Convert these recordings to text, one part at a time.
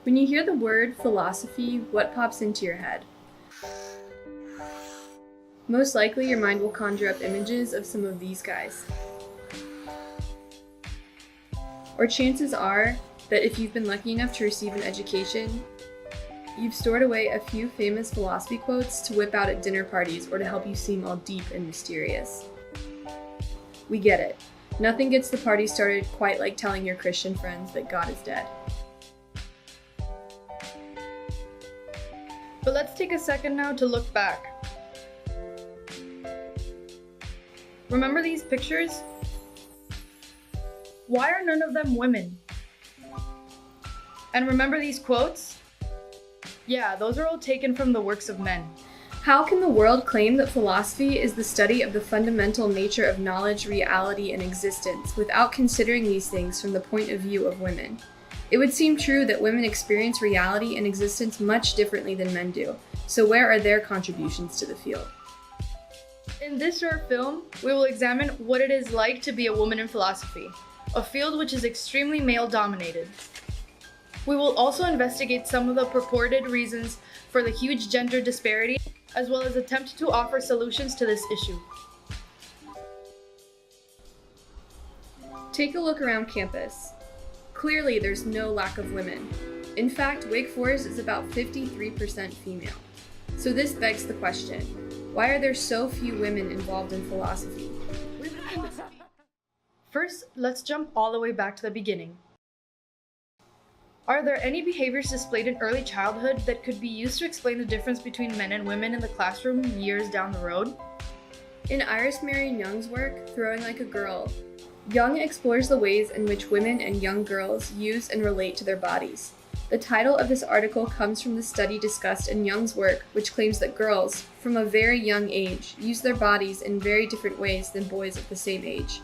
When you hear the word philosophy, what pops into your head? Most likely your mind will conjure up images of some of these guys. Or chances are that if you've been lucky enough to receive an education, you've stored away a few famous philosophy quotes to whip out at dinner parties or to help you seem all deep and mysterious. We get it. Nothing gets the party started quite like telling your Christian friends that God is dead. But let's take a second now to look back. Remember these pictures? Why are none of them women? And remember these quotes? Yeah, those are all taken from the works of men. How can the world claim that philosophy is the study of the fundamental nature of knowledge, reality, and existence without considering these things from the point of view of women? It would seem true that women experience reality and existence much differently than men do, so where are their contributions to the field? In this short film, we will examine what it is like to be a woman in philosophy, a field which is extremely male-dominated. We will also investigate some of the purported reasons for the huge gender disparity, as well as attempt to offer solutions to this issue. Take a look around campus. Clearly, there's no lack of women. In fact, Wake Forest is about 53% female. So this begs the question, why are there so few women involved in philosophy? First, let's jump all the way back to the beginning. Are there any behaviors displayed in early childhood that could be used to explain the difference between men and women in the classroom years down the road? In Iris Marion Young's work, Throwing Like a Girl, Young explores the ways in which women and young girls use and relate to their bodies. The title of this article comes from the study discussed in Young's work, which claims that girls, from a very young age, use their bodies in very different ways than boys of the same age.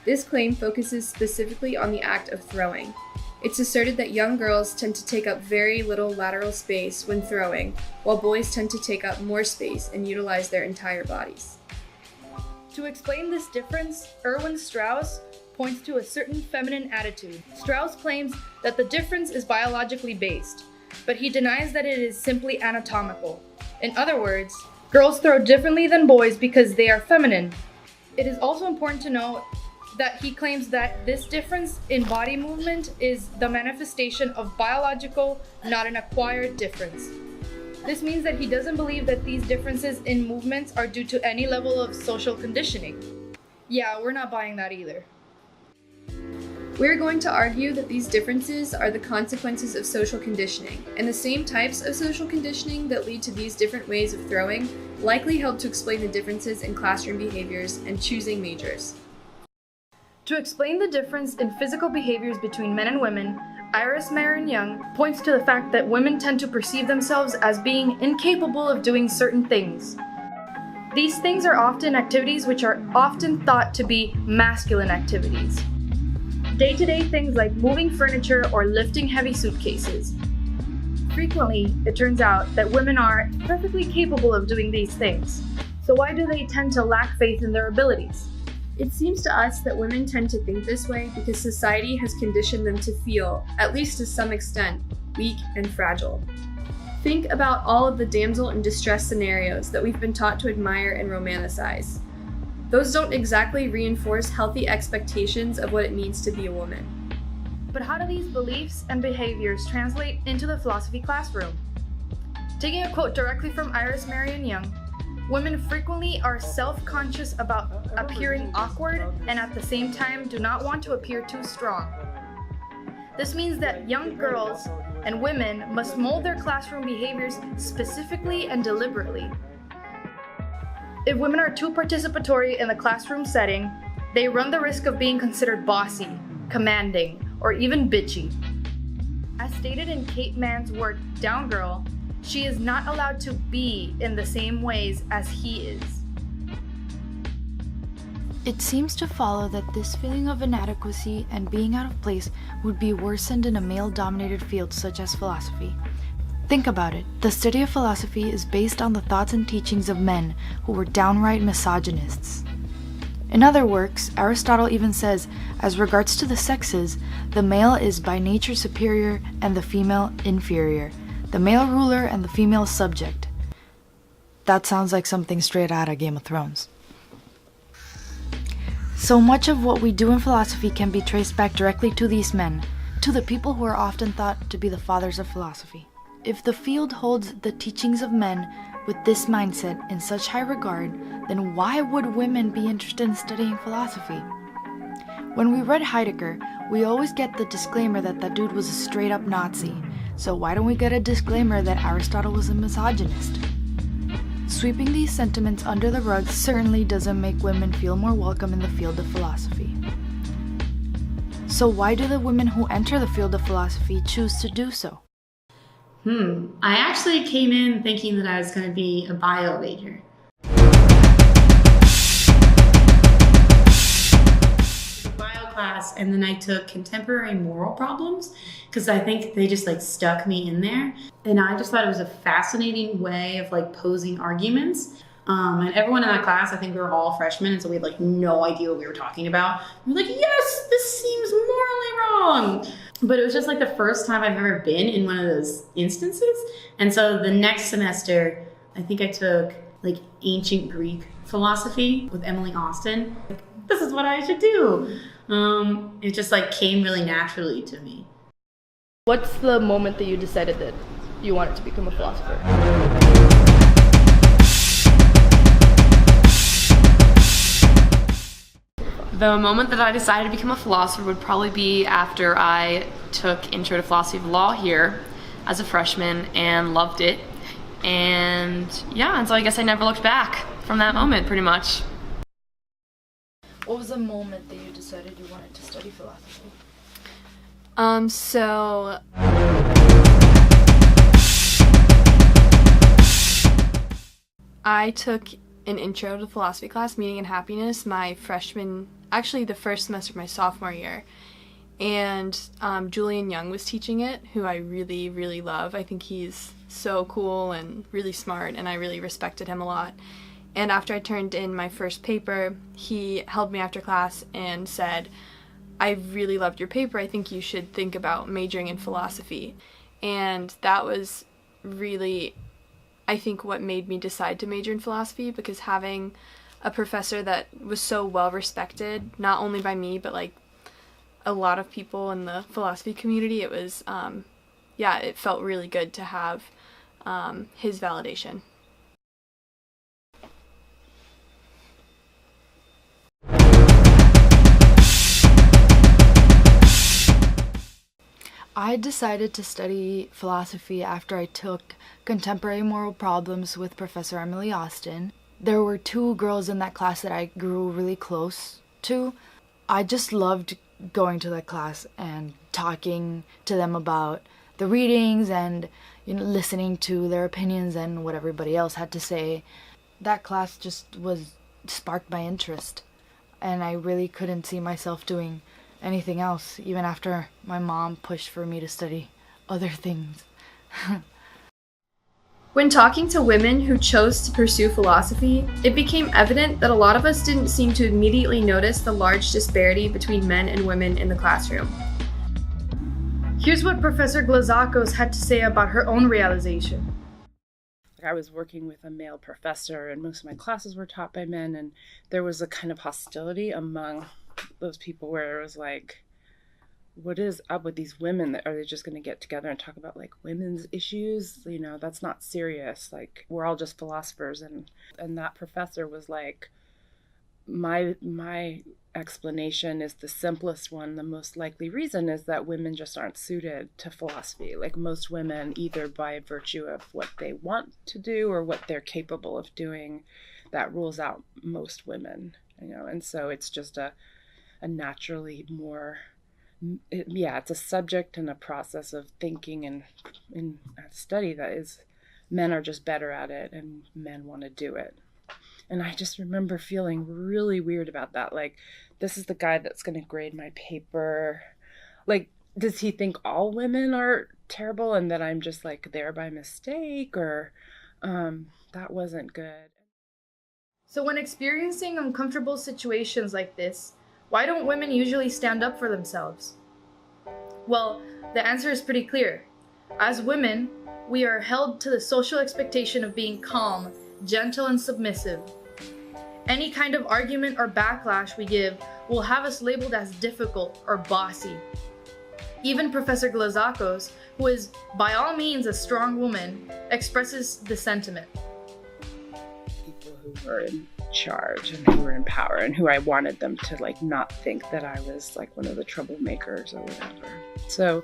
This claim focuses specifically on the act of throwing. It's asserted that young girls tend to take up very little lateral space when throwing, while boys tend to take up more space and utilize their entire bodies. To explain this difference, Erwin Strauss points to a certain feminine attitude. Strauss claims that the difference is biologically based, but he denies that it is simply anatomical. In other words, girls throw differently than boys because they are feminine. It is also important to note that he claims that this difference in body movement is the manifestation of biological, not an acquired difference. This means that he doesn't believe that these differences in movements are due to any level of social conditioning. Yeah, we're not buying that either. We're going to argue that these differences are the consequences of social conditioning, and the same types of social conditioning that lead to these different ways of throwing likely help to explain the differences in classroom behaviors and choosing majors. To explain the difference in physical behaviors between men and women, Iris Marion Young points to the fact that women tend to perceive themselves as being incapable of doing certain things. These things are often activities which are often thought to be masculine activities. Day-to-day things like moving furniture or lifting heavy suitcases. Frequently, it turns out that women are perfectly capable of doing these things. So why do they tend to lack faith in their abilities? It seems to us that women tend to think this way because society has conditioned them to feel, at least to some extent, weak and fragile. Think about all of the damsel in distress scenarios that we've been taught to admire and romanticize. Those don't exactly reinforce healthy expectations of what it means to be a woman. But how do these beliefs and behaviors translate into the philosophy classroom? Taking a quote directly from Iris Marion Young, women frequently are self-conscious about appearing awkward and at the same time do not want to appear too strong. This means that young girls and women must mold their classroom behaviors specifically and deliberately. If women are too participatory in the classroom setting, they run the risk of being considered bossy, commanding, or even bitchy. As stated in Kate Mann's work, Down Girl, she is not allowed to be in the same ways as he is. It seems to follow that this feeling of inadequacy and being out of place would be worsened in a male-dominated field such as philosophy. Think about it. The study of philosophy is based on the thoughts and teachings of men who were downright misogynists. In other works, Aristotle even says, as regards to the sexes, the male is by nature superior and the female inferior, the male ruler and the female subject. That sounds like something straight out of Game of Thrones. So much of what we do in philosophy can be traced back directly to these men, to the people who are often thought to be the fathers of philosophy. If the field holds the teachings of men with this mindset in such high regard, then why would women be interested in studying philosophy? When we read Heidegger, we always get the disclaimer that that dude was a straight-up Nazi. So why don't we get a disclaimer that Aristotle was a misogynist? Sweeping these sentiments under the rug certainly doesn't make women feel more welcome in the field of philosophy. So why do the women who enter the field of philosophy choose to do so? I actually came in thinking that I was going to be a bio major. Bio class, and then I took contemporary moral problems because I think they just stuck me in there, and I just thought it was a fascinating way of posing arguments. And everyone in that class, I think we were all freshmen, and so we had no idea what we were talking about. We were like, yes, this seems morally wrong. But it was just the first time I've ever been in one of those instances. And so the next semester, I think I took ancient Greek philosophy with Emily Austin. This is what I should do. It just came really naturally to me. What's the moment that you decided that you wanted to become a philosopher? The moment that I decided to become a philosopher would probably be after I took Intro to Philosophy of Law here as a freshman and loved it. And so I guess I never looked back from that moment, pretty much. What was the moment that you decided you wanted to study philosophy? So I took an Intro to Philosophy class, Meaning and Happiness, the first semester of my sophomore year. And Julian Young was teaching it, who I really, really love. I think he's so cool and really smart, and I really respected him a lot. And after I turned in my first paper, he held me after class and said, I really loved your paper. I think you should think about majoring in philosophy. And that was really, I think, what made me decide to major in philosophy, because having a professor that was so well respected, not only by me, but a lot of people in the philosophy community, it was, it felt really good to have his validation. I decided to study philosophy after I took contemporary moral problems with Professor Emily Austin. There were two girls in that class that I grew really close to. I just loved going to that class and talking to them about the readings and listening to their opinions and what everybody else had to say. That class just sparked my interest, and I really couldn't see myself doing anything else, even after my mom pushed for me to study other things. when talking to women who chose to pursue philosophy, it became evident that a lot of us didn't seem to immediately notice the large disparity between men and women in the classroom. Here's what Professor Glazakos had to say about her own realization. I was working with a male professor, and most of my classes were taught by men, and there was a kind of hostility among those people where it was what is up with these women? Are they just going to get together and talk about women's issues? That's not serious. We're all just philosophers. And that professor was my explanation is the simplest one. The most likely reason is that women just aren't suited to philosophy. Most women, either by virtue of what they want to do or what they're capable of doing, that rules out most women, and so it's just a naturally more, it's a subject and a process of thinking and in study that is, men are just better at it and men want to do it. And I just remember feeling really weird about that. This is the guy that's going to grade my paper. Does he think all women are terrible and that I'm just there by mistake? Or that wasn't good. So when experiencing uncomfortable situations like this, why don't women usually stand up for themselves? Well, the answer is pretty clear. As women, we are held to the social expectation of being calm, gentle, and submissive. Any kind of argument or backlash we give will have us labeled as difficult or bossy. Even Professor Glazakos, who is by all means a strong woman, expresses the sentiment. People who were in charge and who were in power and who I wanted them to like not think that I was like one of the troublemakers or whatever.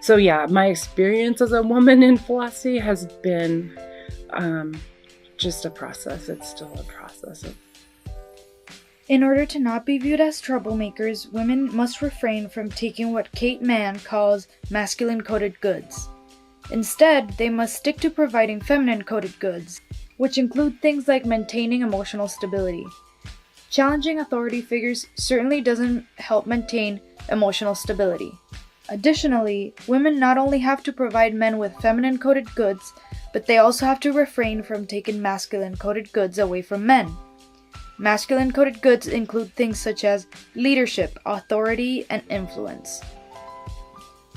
So yeah, my experience as a woman in philosophy has been just a process. It's still a process. In order to not be viewed as troublemakers, women must refrain from taking what Kate Mann calls masculine-coded goods. Instead, they must stick to providing feminine-coded goods, which include things like maintaining emotional stability. Challenging authority figures certainly doesn't help maintain emotional stability. Additionally, women not only have to provide men with feminine-coded goods, but they also have to refrain from taking masculine-coded goods away from men. Masculine-coded goods include things such as leadership, authority, and influence.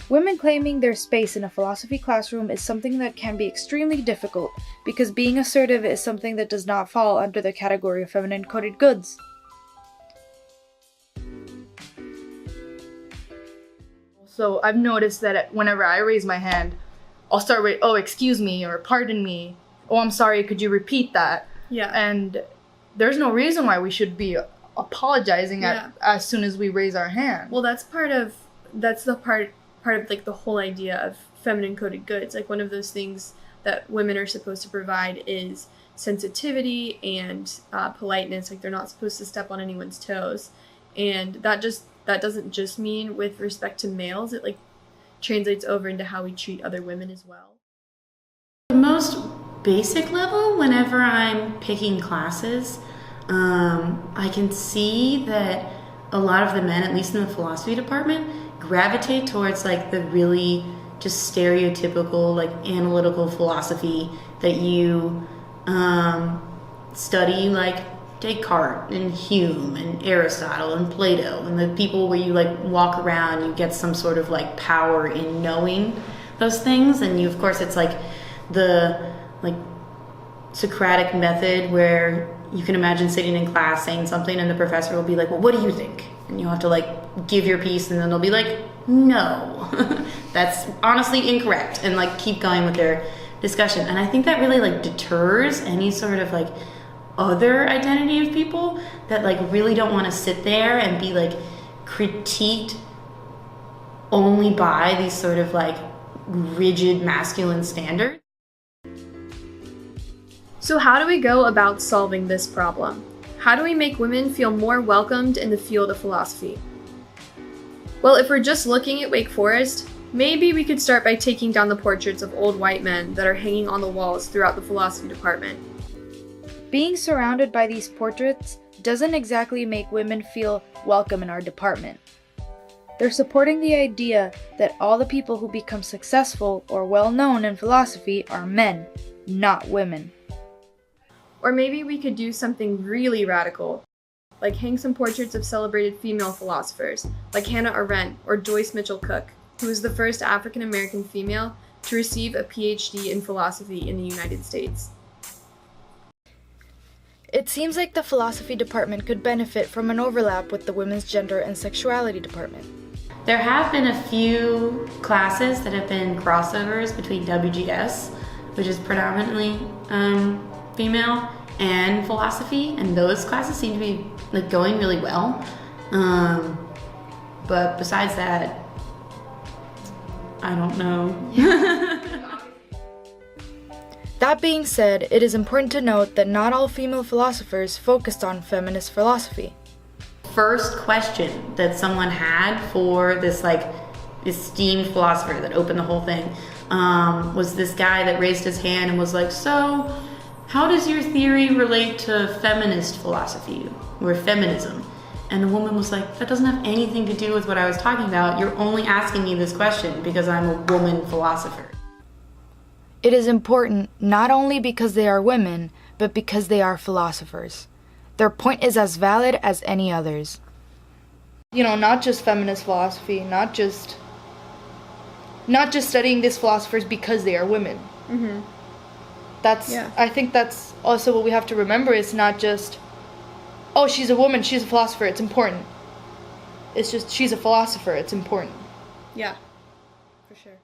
Women claiming their space in a philosophy classroom is something that can be extremely difficult because being assertive is something that does not fall under the category of feminine-coded goods. So I've noticed that whenever I raise my hand, I'll start with, "Oh, excuse me," or "Pardon me," "Oh, I'm sorry, could you repeat that?" Yeah. And there's no reason why we should be apologizing as soon as we raise our hand. Well, that's the part of like the whole idea of feminine coded goods. Like one of those things that women are supposed to provide is sensitivity and politeness. Like they're not supposed to step on anyone's toes, and that doesn't just mean with respect to males. It like translates over into how we treat other women as well. The most basic level, whenever I'm picking classes, I can see that a lot of the men, at least in the philosophy department, gravitate towards like the really just stereotypical like analytical philosophy that you study, like Descartes and Hume and Aristotle and Plato, and the people where you like walk around, you get some sort of like power in knowing those things. And you, of course, it's like the like Socratic method where you can imagine sitting in class saying something and the professor will be like, "Well, what do you think?" And you'll have to like give your piece, and then they'll be like, "No, that's honestly incorrect," and like keep going with their discussion. And I think that really like deters any sort of like other identity of people that like really don't want to sit there and be like critiqued only by these sort of like rigid masculine standards. So how do we go about solving this problem? How do we make women feel more welcomed in the field of philosophy? Well, if we're just looking at Wake Forest, maybe we could start by taking down the portraits of old white men that are hanging on the walls throughout the philosophy department. Being surrounded by these portraits doesn't exactly make women feel welcome in our department. They're supporting the idea that all the people who become successful or well-known in philosophy are men, not women. Or maybe we could do something really radical, like hang some portraits of celebrated female philosophers, like Hannah Arendt or Joyce Mitchell Cook, who was the first African-American female to receive a PhD in philosophy in the United States. It seems like the philosophy department could benefit from an overlap with the women's gender and sexuality department. There have been a few classes that have been crossovers between WGS, which is predominantly female, and philosophy, and those classes seem to be like going really well. But besides that, I don't know. That being said, it is important to note that not all female philosophers focused on feminist philosophy. First question that someone had for this like esteemed philosopher that opened the whole thing was this guy that raised his hand and was like, "So, how does your theory relate to feminist philosophy or feminism?" And the woman was like, "That doesn't have anything to do with what I was talking about. You're only asking me this question because I'm a woman philosopher." It is important not only because they are women, but because they are philosophers. Their point is as valid as any others. Not just feminist philosophy, not just studying these philosophers because they are women. Mm-hmm. I think that's also what we have to remember. It's not just, oh, she's a woman, she's a philosopher, it's important. It's just, she's a philosopher, it's important. Yeah, for sure.